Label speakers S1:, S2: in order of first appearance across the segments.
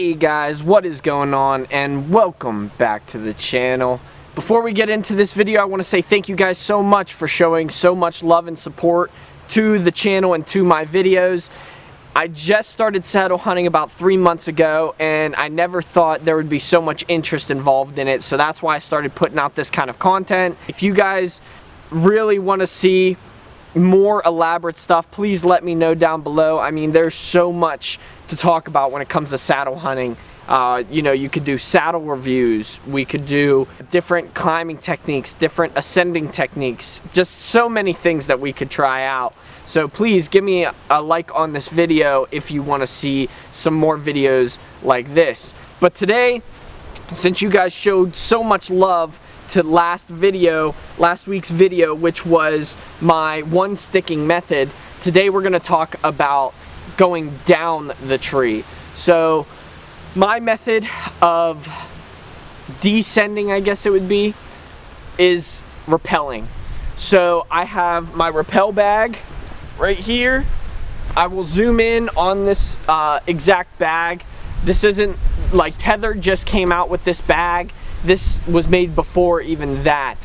S1: Hey guys, what is going on, and welcome back to the channel. Before we get into this video, I want to say thank you guys so much for showing so much love and support to the channel and to my videos. I just started saddle hunting about 3 months ago, and I never thought there would be so much interest involved in it, so that's why I started putting out this kind of content. If you guys really want to see more elaborate stuff, please let me know down below. I mean, there's so much to talk about when it comes to saddle hunting. You know, you could do saddle reviews, we could do different climbing techniques, different ascending techniques, just so many things that we could try out. So please give me a like on this video if you want to see some more videos like this. But today, since you guys showed so much love to last week's video, which was my one sticking method, today we're going to talk about going down the tree. So my method of descending, I guess it would be, is repelling. So I have my repel bag right here. I will zoom in on this exact bag. This isn't like Tether just came out with this bag. This was made before even that.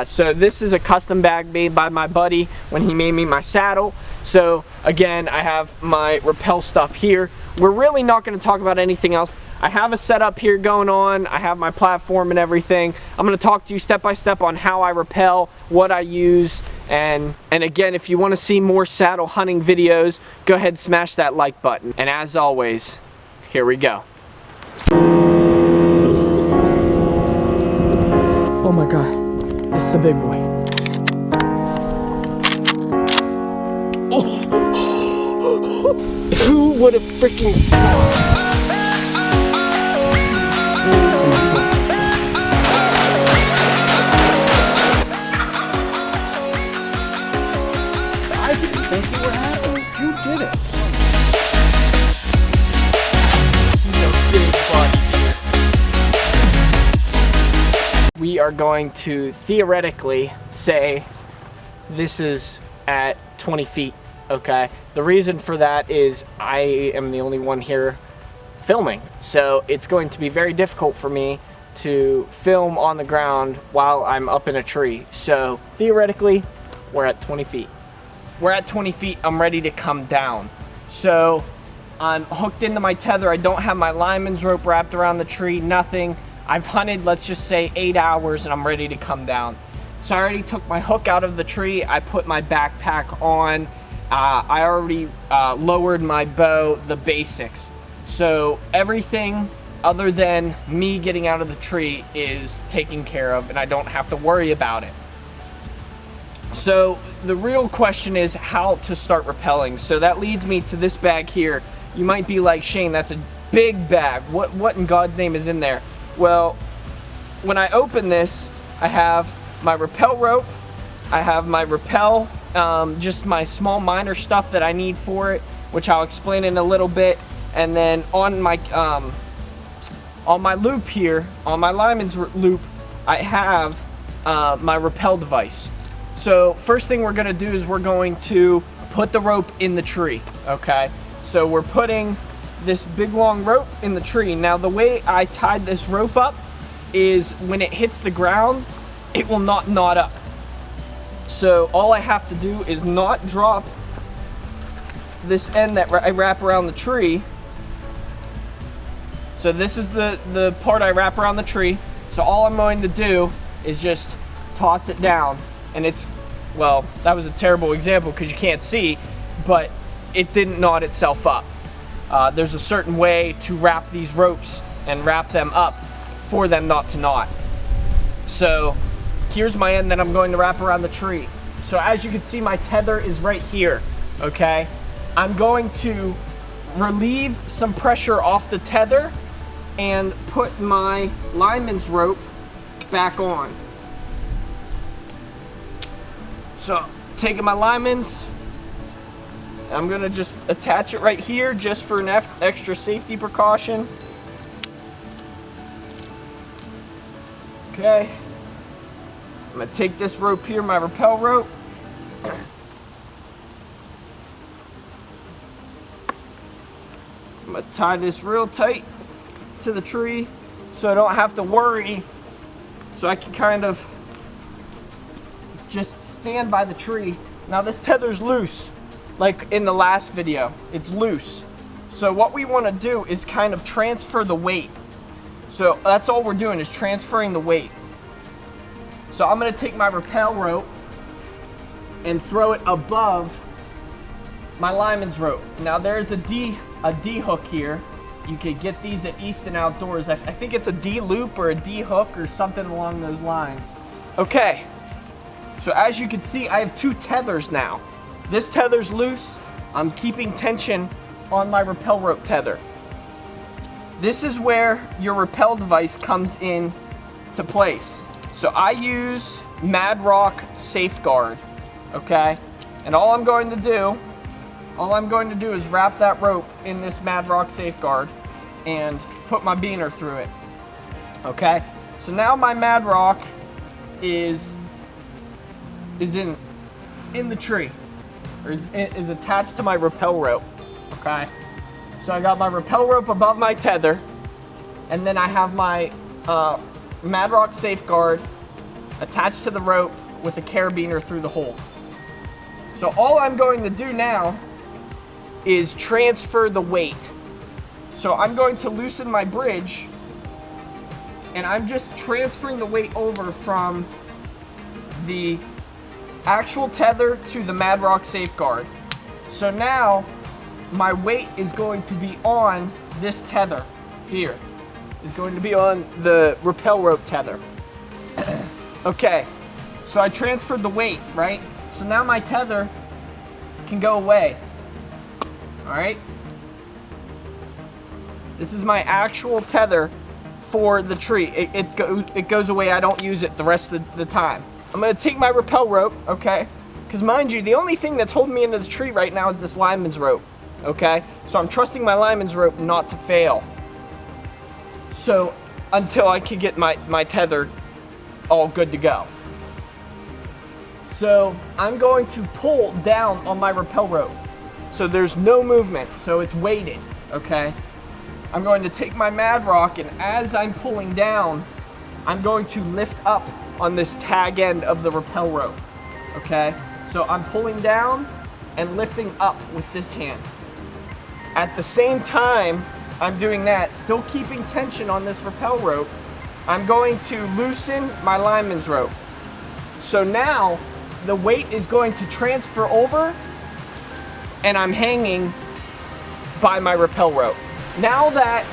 S1: So this is a custom bag made by my buddy when he made me my saddle. So again, I have my repel stuff here. We're really not going to talk about anything else. I have a setup here going on. I have my platform and everything. I'm going to talk to you step by step on how I repel, what I use, and again, if you want to see more saddle hunting videos, go ahead and smash that like button. And as always, here we go. Oh my god, this is a big boy. Oh. Who would have freaking... I didn't think you were happening. You did it. We are going to theoretically say this is at 20 feet, okay? The reason for that is I am the only one here filming, so it's going to be very difficult for me to film on the ground while I'm up in a tree. So theoretically, we're at 20 feet. We're at 20 feet, I'm ready to come down. So I'm hooked into my tether. I don't have my lineman's rope wrapped around the tree, nothing. I've hunted, let's just say 8 hours, and I'm ready to come down. So I already took my hook out of the tree. I put my backpack on. I already lowered my bow, the basics. So everything other than me getting out of the tree is taken care of, and I don't have to worry about it. So the real question is how to start repelling. So that leads me to this bag here. You might be like, Shane, that's a big bag. What in God's name is in there? Well, when I open this, I have my repel rope, I have my repel, just my small minor stuff that I need for it, which I'll explain in a little bit. And then on my loop here, on my lineman's loop, I have my repel device. So first thing we're gonna do is we're going to put the rope in the tree, okay? So we're putting this big long rope in the tree. Now the way I tied this rope up is when it hits the ground, it will not knot up. So all I have to do is not drop this end that I wrap around the tree. So this is the part I wrap around the tree. So all I'm going to do is just toss it down, and it's, well, that was a terrible example because you can't see, but it didn't knot itself up. There's a certain way to wrap these ropes and wrap them up for them not to knot. So here's my end that I'm going to wrap around the tree. So as you can see, my tether is right here, okay? I'm going to relieve some pressure off the tether and put my lineman's rope back on. So taking my lineman's, I'm gonna just attach it right here just for an extra safety precaution. Okay. I'm gonna take this rope here, my repel rope. I'm gonna tie this real tight. to the tree so I don't have to worry. So I can kind of just stand by the tree. Now this tether's loose, like in the last video, it's loose. So what we want to do is kind of transfer the weight. So that's all we're doing, is transferring the weight. So I'm going to take my rappel rope and throw it above my lineman's rope. Now there's a D hook here. You could get these at Easton Outdoors. I think it's a D loop or a D hook or something along those lines. Okay, so as you can see, I have two tethers now. This tether's loose. I'm keeping tension on my rappel rope tether. This is where your rappel device comes in to place. So I use Mad Rock Safeguard, okay? And all I'm going to do is wrap that rope in this Mad Rock Safeguard and put my beaner through it, okay? So now my Mad Rock is in the tree, or is attached to my rappel rope, okay? So I got my rappel rope above my tether, and then I have my Mad Rock Safeguard attached to the rope with a carabiner through the hole. So all I'm going to do now is transfer the weight. So I'm going to loosen my bridge, and I'm just transferring the weight over from the actual tether to the Mad Rock Safeguard. So now my weight is going to be on this tether here. Is going to be on the rappel rope tether. Okay, so I transferred the weight, right? So now my tether can go away. All right. This is my actual tether for the tree. It goes away. I don't use it the rest of the time. I'm gonna take my rappel rope, okay? Because mind you, the only thing that's holding me into the tree right now is this lineman's rope, okay? So I'm trusting my lineman's rope not to fail. So until I can get my tether all good to go. So I'm going to pull down on my rappel rope. So there's no movement, so it's weighted, okay? I'm going to take my Mad Rock, and as I'm pulling down, I'm going to lift up on this tag end of the rappel rope, okay? So I'm pulling down and lifting up with this hand. At the same time I'm doing that, still keeping tension on this rappel rope, I'm going to loosen my lineman's rope. So now the weight is going to transfer over, and I'm hanging by my rappel rope. Now that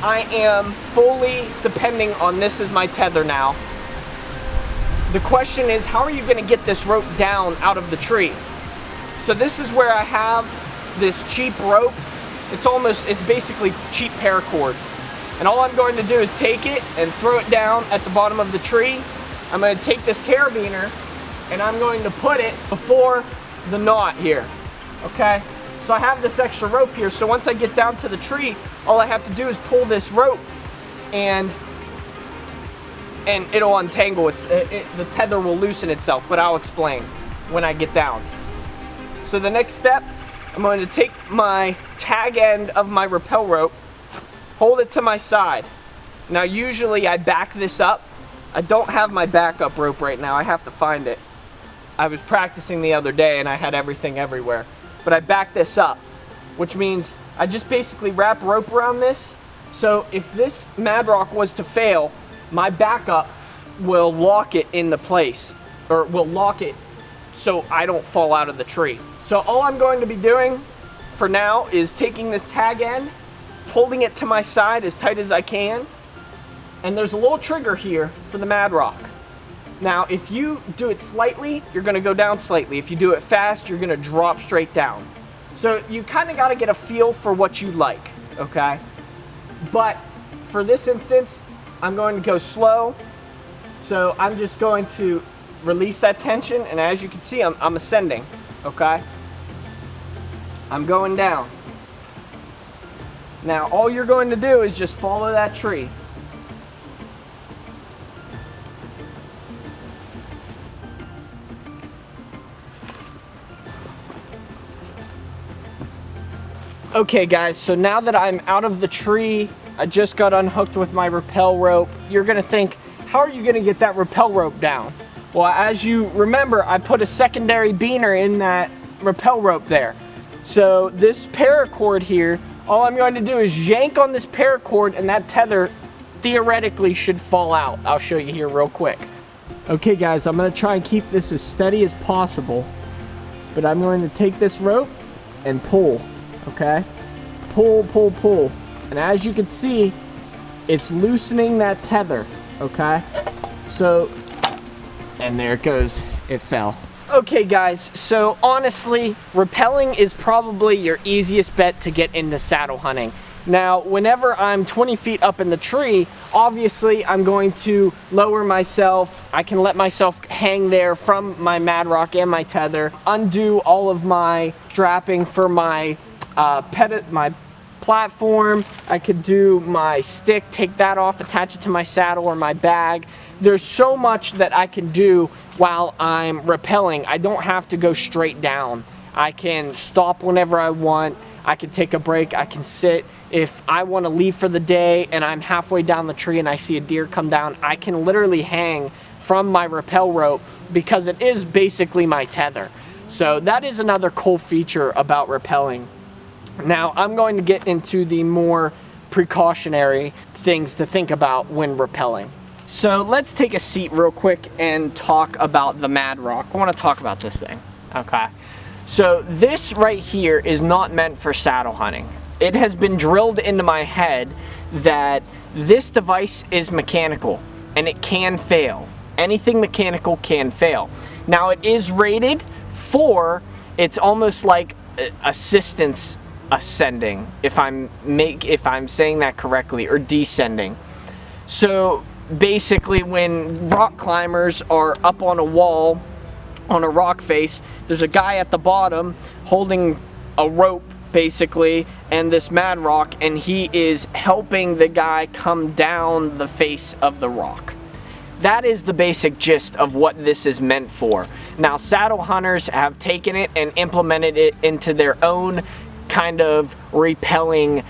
S1: I am fully depending on this as my tether now, the question is, how are you going to get this rope down out of the tree? So this is where I have this cheap rope. It's basically cheap paracord. And all I'm going to do is take it and throw it down at the bottom of the tree. I'm going to take this carabiner and I'm going to put it before the knot here, okay? So I have this extra rope here, so once I get down to the tree, all I have to do is pull this rope and it'll untangle. The tether will loosen itself, but I'll explain when I get down. So the next step, I'm going to take my tag end of my rappel rope, hold it to my side. Now usually I back this up. I don't have my backup rope right now. I have to find it. I was practicing the other day and I had everything everywhere. But I back this up, which means I just basically wrap rope around this. So if this Mad Rock was to fail, my backup will lock it into place, or will lock it so I don't fall out of the tree. So all I'm going to be doing for now is taking this tag end, holding it to my side as tight as I can, and there's a little trigger here for the Mad Rock. Now if you do it slightly, you're going to go down slightly. If you do it fast, you're going to drop straight down. So you kind of got to get a feel for what you like, okay? But for this instance, I'm going to go slow. So I'm just going to release that tension, and as you can see, I'm ascending, okay? I'm going down. Now all you're going to do is just follow that tree. Okay guys, so now that I'm out of the tree I just got unhooked with my rappel rope. You're gonna think, how are you gonna get that rappel rope down? Well, as you remember, I put a secondary beaner in that rappel rope there. So this paracord here, all I'm going to do is yank on this paracord and that tether theoretically should fall out. I'll show you here real quick. Okay guys, I'm gonna try and keep this as steady as possible, but I'm going to take this rope and pull, okay? Pull, pull, pull. And as you can see, it's loosening that tether, okay? So, and there it goes, it fell. Okay guys, so honestly, rappelling is probably your easiest bet to get into saddle hunting. Now, whenever I'm 20 feet up in the tree, obviously I'm going to lower myself. I can let myself hang there from my Mad Rock and my tether, undo all of my strapping for my my platform. I could do my stick, take that off, attach it to my saddle or my bag. There's so much that I can do while I'm rappelling. I don't have to go straight down. I can stop whenever I want. I can take a break. I can sit. If I want to leave for the day and I'm halfway down the tree and I see a deer come down, I can literally hang from my rappel rope because it is basically my tether. So that is another cool feature about rappelling. Now I'm going to get into the more precautionary things to think about when rappelling. So let's take a seat real quick and talk about the Mad Rock. I want to talk about this thing, okay? So this right here is not meant for saddle hunting. It has been drilled into my head that this device is mechanical and it can fail. Anything mechanical can fail. Now it is rated for, it's almost like assistance ascending, if I'm saying that correctly, or descending. So basically when rock climbers are up on a wall on a rock face, there's a guy at the bottom holding a rope basically and this Mad Rock, and he is helping the guy come down the face of the rock. That is the basic gist of what this is meant for. Now saddle hunters have taken it and implemented it into their own kind of repelling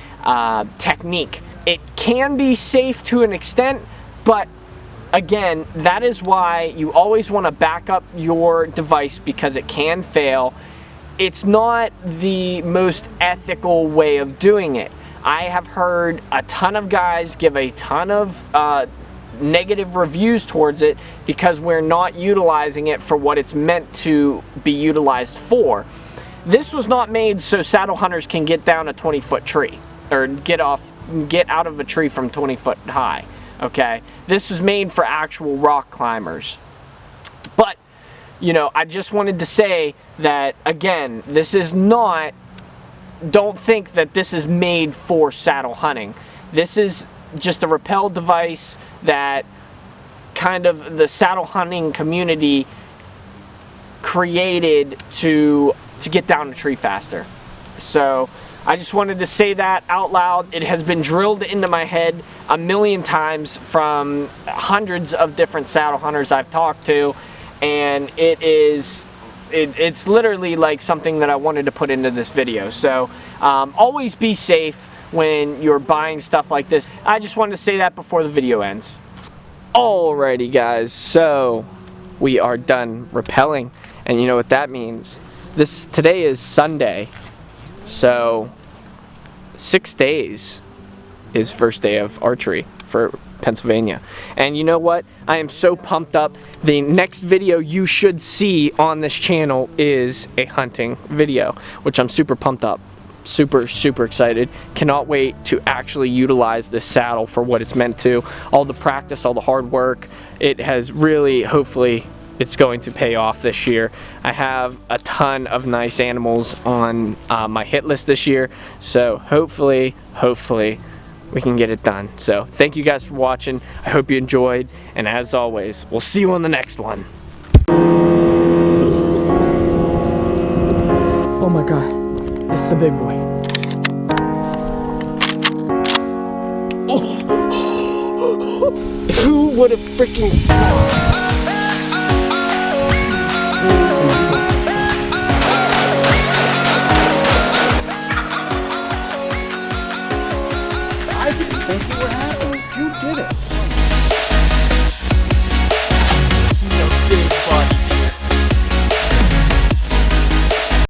S1: technique. It can be safe to an extent, but again, that is why you always want to back up your device because it can fail. It's not the most ethical way of doing it. I have heard a ton of guys give a ton of negative reviews towards it because we're not utilizing it for what it's meant to be utilized for. This was not made so saddle hunters can get down a 20-foot tree or get out of a tree from 20 foot high. Okay, this was made for actual rock climbers. But you know, I just wanted to say that again, this is not, don't think that this is made for saddle hunting. This is just a rappel device that kind of the saddle hunting community created to get down a tree faster. So I just wanted to say that out loud. It has been drilled into my head a million times from hundreds of different saddle hunters I've talked to, and it's literally like something that I wanted to put into this video. So always be safe when you're buying stuff like this. I just wanted to say that before the video ends. Alrighty guys, so we are done rappelling, and you know what that means. Today is Sunday, so 6 days is first day of archery for Pennsylvania. And you know what? I am so pumped up. The next video you should see on this channel is a hunting video, which I'm super pumped up. Super excited. Cannot wait to actually utilize this saddle for what it's meant to. All the practice, all the hard work, it has really, hopefully, it's going to pay off this year. I have a ton of nice animals on my hit list this year, so hopefully we can get it done. So thank you guys for watching. I hope you enjoyed, and as always, we'll see you on the next one. Oh my god, this is a big boy. Oh. Who would have freaking I think you were happy? You did it.